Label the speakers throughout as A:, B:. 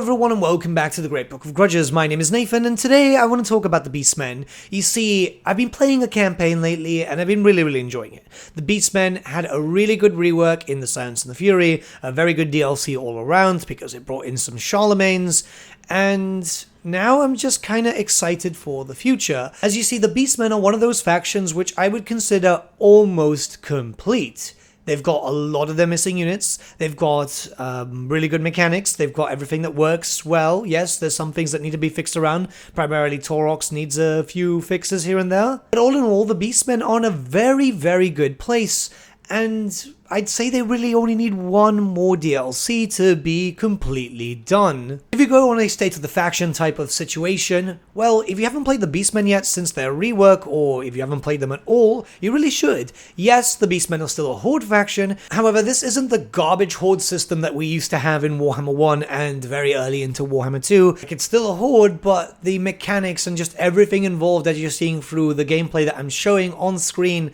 A: everyone and welcome back to the Great Book of Grudges. My name is Nathan and today I want to talk about the Beastmen. You see, I've been playing a campaign lately and I've been really enjoying it. The Beastmen had a really good rework in the Silence and the Fury, a very good DLC all around because it brought in some Charlemagnes, and now I'm just kinda excited for the future. As you see, the Beastmen are one of those factions which I would consider almost complete. They've got a lot of their missing units, they've got really good mechanics, they've got everything that works well. Yes, there's some things that need to be fixed around, primarily Taurox needs a few fixes here and there. But all in all, the Beastmen are in a very good place, and I'd say they really only need one more DLC to be completely done. If you go on a state of the faction type of situation, well, if you haven't played the Beastmen yet since their rework, or if you haven't played them at all, you really should. Yes, the Beastmen are still a Horde faction, however, this isn't the garbage Horde system that we used to have in Warhammer 1 and very early into Warhammer 2. It's still a Horde, but the mechanics and just everything involved that you're seeing through the gameplay that I'm showing on screen,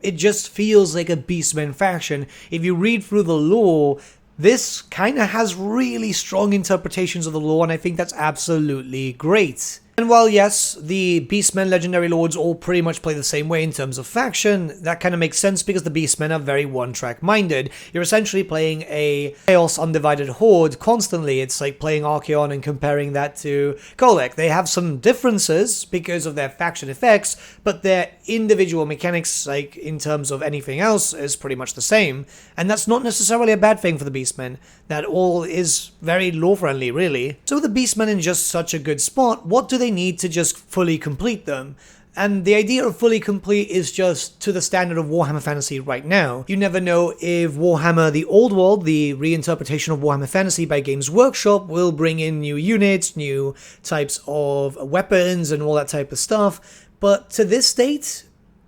A: it just feels like a Beastmen faction. If you read through the lore, this kind of has really strong interpretations of the lore, and I think that's absolutely great. And while yes, the Beastmen Legendary Lords all pretty much play the same way in terms of faction, that kind of makes sense because the Beastmen are very one-track minded. You're essentially playing a Chaos Undivided Horde constantly. It's like playing Archaon and comparing that to Kolek. They have some differences because of their faction effects, but their individual mechanics, like in terms of anything else, is pretty much the same. And that's not necessarily a bad thing for the Beastmen. That all is very lore-friendly, really. So with the Beastmen in just such a good spot, what do they need to just fully complete them? And the idea of fully complete is just to the standard of Warhammer Fantasy right now. You never know if Warhammer the Old World, the reinterpretation of Warhammer Fantasy by Games Workshop, will bring in new units, new types of weapons and all that type of stuff. But to this date,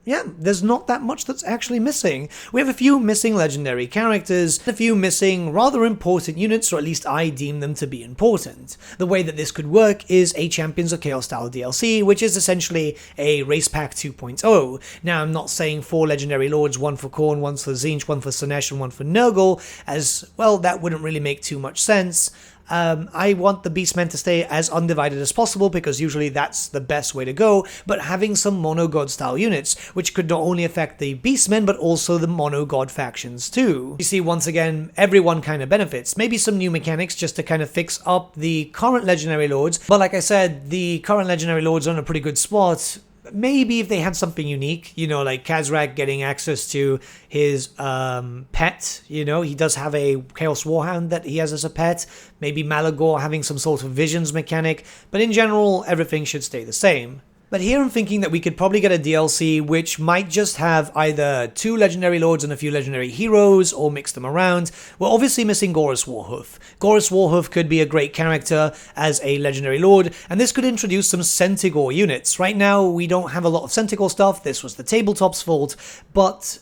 A: yeah, there's not that much that's actually missing. We have a few missing legendary characters, a few missing rather important units, or at least I deem them to be important. The way that this could work is a Champions of Chaos style DLC, which is essentially a Race Pack 2.0. Now, I'm not saying 4 legendary lords, one for Khorne, one for Tzeentch, one for Slaanesh, and one for Nurgle, as, well, that wouldn't really make too much sense. I want the Beastmen to stay as undivided as possible because usually that's the best way to go, but having some mono-god style units, which could not only affect the Beastmen but also the mono-god factions too. You see, once again, everyone kind of benefits. Maybe some new mechanics just to kind of fix up the current legendary lords, but like I said, the current legendary lords are in a pretty good spot. Maybe if they had something unique, you know, like Khazrak getting access to his pet, you know, he does have a Chaos Warhound that he has as a pet, maybe Malagor having some sort of visions mechanic, but in general, everything should stay the same. But here I'm thinking that we could probably get a DLC which might just have either 2 legendary lords and a few legendary heroes, or mix them around. We're obviously missing Gorus Warhoof. Gorus Warhoof could be a great character as a legendary lord, and this could introduce some Centaur units. Right now, we don't have a lot of Centaur stuff, this was the tabletop's fault, but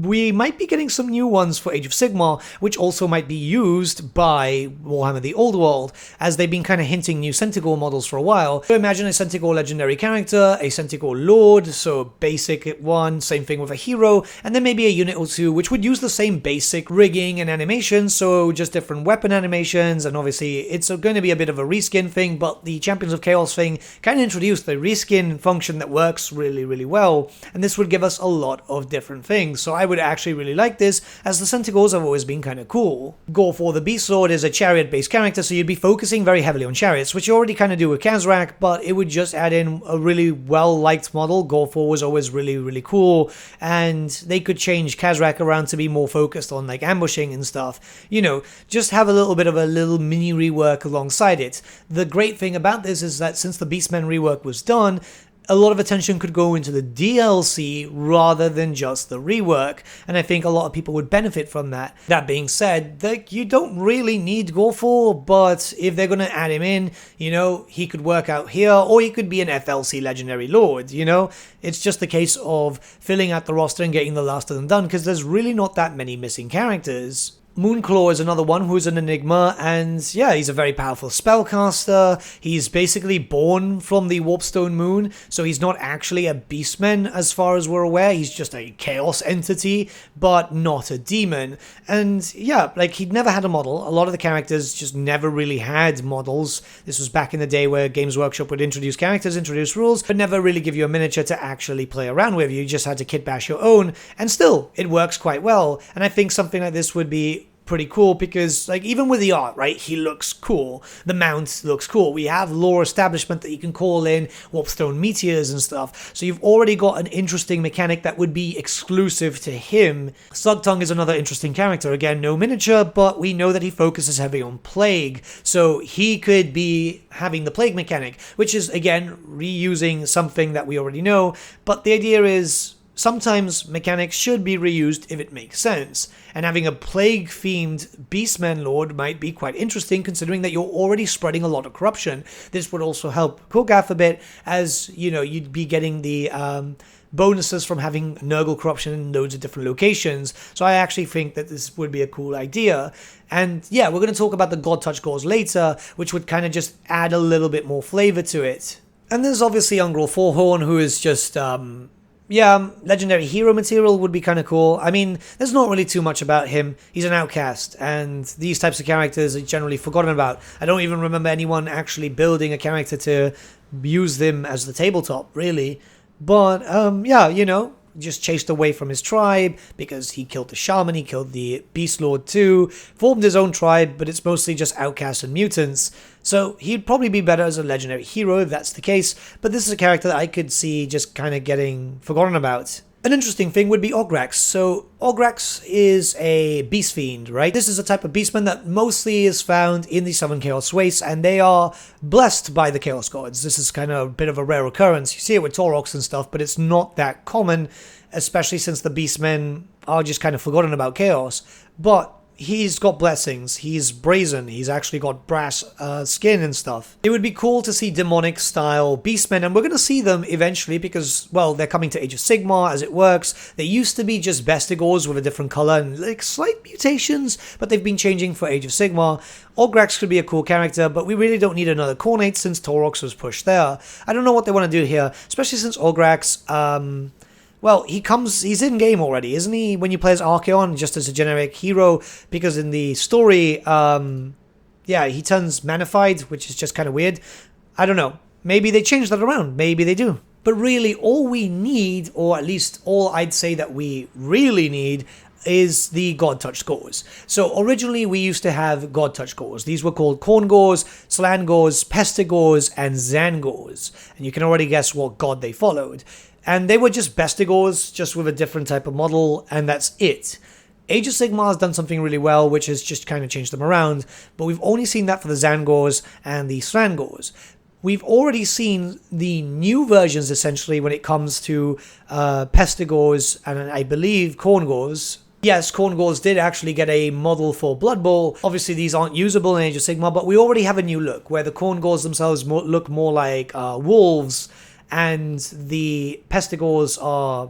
A: we might be getting some new ones for Age of Sigmar, which also might be used by Warhammer the Old World, as they've been kind of hinting new Centaur models for a while. So imagine a Centaur legendary character, a Centaur lord, so basic one, same thing with a hero, and then maybe a unit or two which would use the same basic rigging and animations, so just different weapon animations, and obviously it's going to be a bit of a reskin thing, but the Champions of Chaos thing kind of introduced the reskin function that works really well, and this would give us a lot of different things. So I would actually really like this, as the Centaurs have always been kind of cool. Gorfor the Beast Lord is a chariot-based character, so you'd be focusing very heavily on chariots, which you already kind of do with Khazrak, but it would just add in a really well-liked model. Gorfor was always really cool, and they could change Khazrak around to be more focused on like ambushing and stuff. You know, just have a little bit of a little mini rework alongside it. The great thing about this is that since the Beastmen rework was done, a lot of attention could go into the DLC rather than just the rework, and I think a lot of people would benefit from that. That being said, like, you don't really need Gorfor, but if they're gonna add him in, you know, he could work out here, or he could be an FLC Legendary Lord, you know? It's just a case of filling out the roster and getting the last of them done, because there's really not that many missing characters. Moonclaw is another one who's an enigma, and yeah, he's a very powerful spellcaster. He's basically born from the Warpstone Moon, so he's not actually a Beastman as far as we're aware. He's just a chaos entity, but not a demon. And yeah, like, he'd never had a model. A lot of the characters just never really had models. This was back in the day where Games Workshop would introduce characters, introduce rules, but never really give you a miniature to actually play around with. You just had to kit bash your own, and still, it works quite well. And I think something like this would be pretty cool because, like, even with the art, right, he looks cool. The mount looks cool. We have lore establishment that you can call in Warpstone meteors and stuff. So you've already got an interesting mechanic that would be exclusive to him. Slugtongue is another interesting character. Again, no miniature, but we know that he focuses heavy on plague. So he could be having the plague mechanic, which is, again, reusing something that we already know. But the idea is, sometimes mechanics should be reused if it makes sense, and having a plague-themed Beastman Lord might be quite interesting considering that you're already spreading a lot of corruption. This would also help Kogath a bit, as, you know, you'd be getting the bonuses from having Nurgle corruption in loads of different locations, so I actually think that this would be a cool idea. And yeah, we're going to talk about the God Touch Gauze later, which would kind of just add a little bit more flavor to it. And there's obviously Ungrel Forehorn, who is just, yeah, legendary hero material would be kind of cool. I mean, there's not really too much about him. He's an outcast, and these types of characters are generally forgotten about. I don't even remember anyone actually building a character to use them as the tabletop, really. But, yeah, you know, just chased away from his tribe because he killed the shaman, he killed the beast lord too, formed his own tribe, but it's mostly just outcasts and mutants. So he'd probably be better as a legendary hero if that's the case, but this is a character that I could see just kind of getting forgotten about. An interesting thing would be Ograx. So Ograx is a beast fiend, right? This is a type of beastman that mostly is found in the Southern Chaos Wastes, and they are blessed by the Chaos Gods. This is kind of a bit of a rare occurrence. You see it with Taurox and stuff, but it's not that common, especially since the beastmen are just kind of forgotten about Chaos. But he's got blessings, he's brazen, he's actually got brass skin and stuff. It would be cool to see demonic style beastmen, and we're going to see them eventually because, well, they're coming to Age of Sigmar as it works. They used to be just Bestigors with a different color and like slight mutations, but they've been changing for Age of Sigmar. Ograx could be a cool character, but we really don't need another Cornate since Taurox was pushed there. I don't know what they want to do here, especially since Ograx, well, he's in game already, isn't he? When you play as Archaon, just as a generic hero, because in the story, yeah, he turns manified, which is just kind of weird. I don't know. Maybe they change that around. Maybe they do. But really, all we need, or at least all I'd say that we really need, is the God Touch Gauze. So originally we used to have God Touch Gauze. These were called Corn Gauze, Slan Gauze, Pestigauze, and Zan Gauze. And you can already guess what god they followed. And they were just Bestigors, just with a different type of model, and that's it. Age of Sigmar has done something really well, which has just kind of changed them around, but we've only seen that for the Zangors and the Strangors. We've already seen the new versions, essentially, when it comes to Pestigors and I believe Corngors. Yes, Corngors did actually get a model for Blood Bowl. Obviously, these aren't usable in Age of Sigmar, but we already have a new look, where the Corngors themselves look more like wolves, and the Pestigors are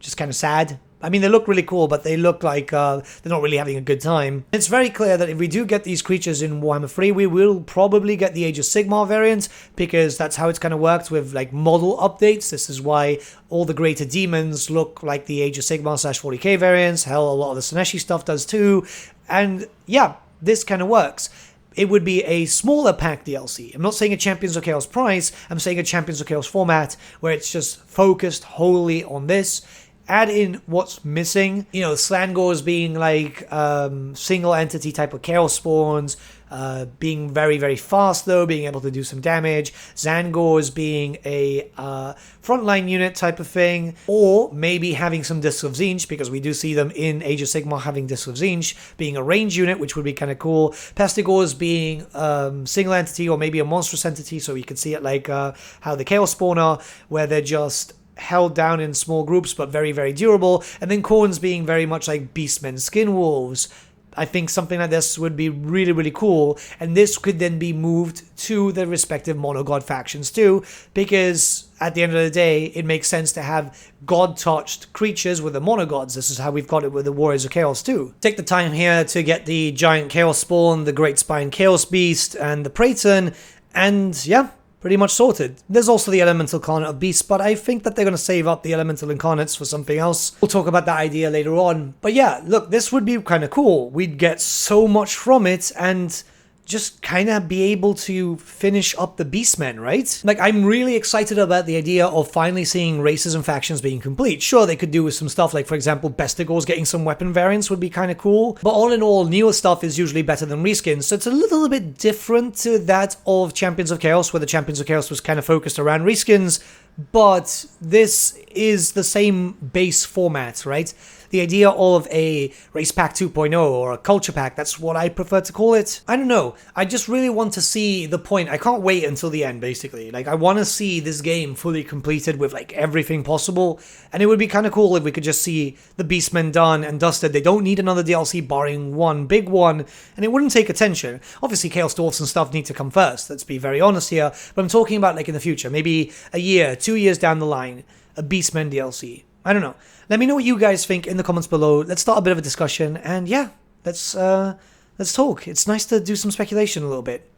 A: just kind of sad. I mean, they look really cool, but they look like they're not really having a good time. It's very clear that if we do get these creatures in Warhammer 3, we will probably get the Age of Sigmar variant, because that's how it's kind of worked with like model updates. This is why all the greater demons look like the Age of Sigmar /40k variants. Hell, a lot of the Sineshi stuff does too. And yeah, this kind of works. It would be a smaller pack DLC. I'm not saying a Champions of Chaos price, I'm saying a Champions of Chaos format where it's just focused wholly on this. Add in what's missing, you know, Slangors being like single entity type of Chaos spawns, being very, very fast though, being able to do some damage, Zangors being a frontline unit type of thing, or maybe having some Discs of Tzeentch, because we do see them in Age of Sigmar having Discs of Tzeentch, being a range unit, which would be kind of cool, Pestigors being single entity or maybe a monstrous entity, so you can see it like how the Chaos Spawn are, where they're just held down in small groups but very, very durable, and then Khorns being very much like Beastmen Skin Wolves. I think something like this would be really, really cool, and this could then be moved to the respective monogod factions too, because at the end of the day, it makes sense to have god-touched creatures with the monogods. This is how we've got it with the Warriors of Chaos too. Take the time here to get the Giant Chaos Spawn, the Great Spine Chaos Beast, and the Praeton, and yeah, pretty much sorted. There's also the Elemental Incarnate of Beasts, but I think that they're going to save up the Elemental Incarnates for something else. We'll talk about that idea later on. But yeah, look, this would be kind of cool. We'd get so much from it, and just kind of be able to finish up the Beastmen, right? Like, I'm really excited about the idea of finally seeing races and factions being complete. Sure, they could do with some stuff like, for example, Bestigors getting some weapon variants would be kind of cool, but all in all, newer stuff is usually better than reskins, so it's a little bit different to that of Champions of Chaos, where the Champions of Chaos was kind of focused around reskins, but this is the same base format, right? The idea of a race pack 2.0 or a culture pack, that's what I prefer to call it. I don't know. I just really want to see the point. I can't wait until the end, basically. Like, I want to see this game fully completed with, like, everything possible. And it would be kind of cool if we could just see the Beastmen done and dusted. They don't need another DLC barring one big one. And it wouldn't take attention. Obviously, Chaos Dwarfs and stuff need to come first. Let's be very honest here. But I'm talking about, like, in the future. Maybe a year, 2 years down the line. A Beastmen DLC. I don't know. Let me know what you guys think in the comments below. Let's start a bit of a discussion, and yeah, let's talk. It's nice to do some speculation a little bit.